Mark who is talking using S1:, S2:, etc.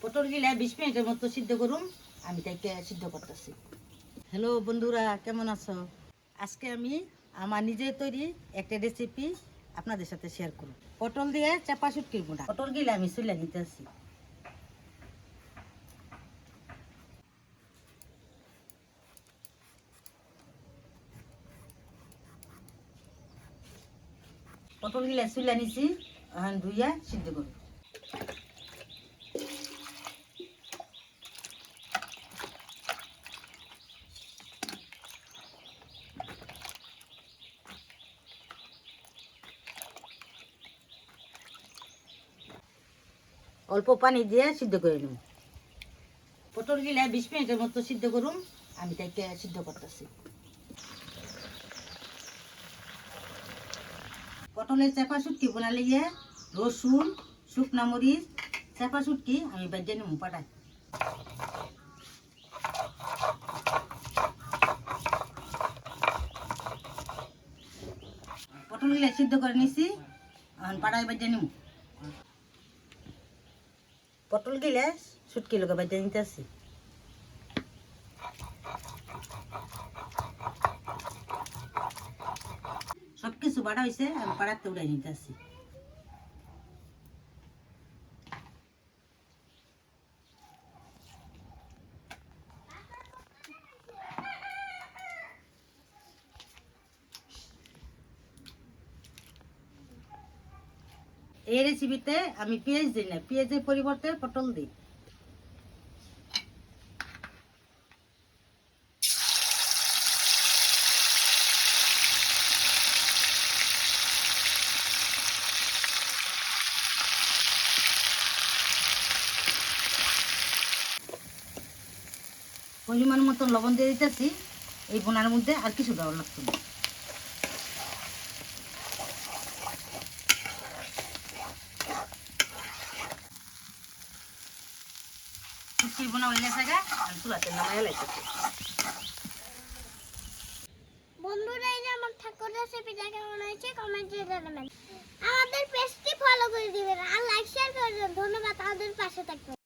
S1: পটল গিলা 20 মিনিটের মতো সিদ্ধ করুন। আমি তাইকে সিদ্ধ করতেছি। হ্যালো বন্ধুরা, কেমন আছো? আজকে আমি আমার নিজের তৈরি একটা রেসিপি আপনাদের সাথে শেয়ার করব। পটল দিয়ে চাপা শুটকির বোনা। পটল গিলা আমি চুলে নিতেছি। পটল গিলা চুলে নিছি, এখন ধুইয়া সিদ্ধ করব। অল্প পানি দিয়ে সিদ্ধ করে নেব। পটল গিলা 20 মিনিটের মতো সিদ্ধ করুন। আমি তাইকে সিদ্ধ করতেছি। পটলের চাপা শুটকি বানালে গিয়ে রসুন, শুকনা মরিচ, চাপা শুটকি আমি বেজে নেব পাটায়। পটল গিলা সিদ্ধ করে নিছি, এখন পাটায় বেজে নেব। পটল গিলা শুটকি লোকে বেজে নিতেছি। সবকিছু বাড়া হয়েছে, আমি পাড়াতে উড়াই নিতেছি। এই রেসিপিতে আমি পেঁয়াজ দিই না, পেঁয়াজের পরিবর্তে পটল দিই। পরিমাণ মতো লবণ দিয়ে দিতেছি। এই বোনার মধ্যে আর কিছু দেওয়ার লাগতো না। শুটকির বোনা হয়ে গেছে, আমি চুলাতে নামাই লাইতেছি।
S2: বন্ধুরা, এই যে আমার ঠাকুর রেসিপিটা কেমন হয়েছে কমেন্টে জানাবেন। আমাদের পেজটি ফলো করে দিবেন আর লাইক শেয়ার করে দেবেন। ধন্যবাদ, আমাদের পাশে থাকবেন।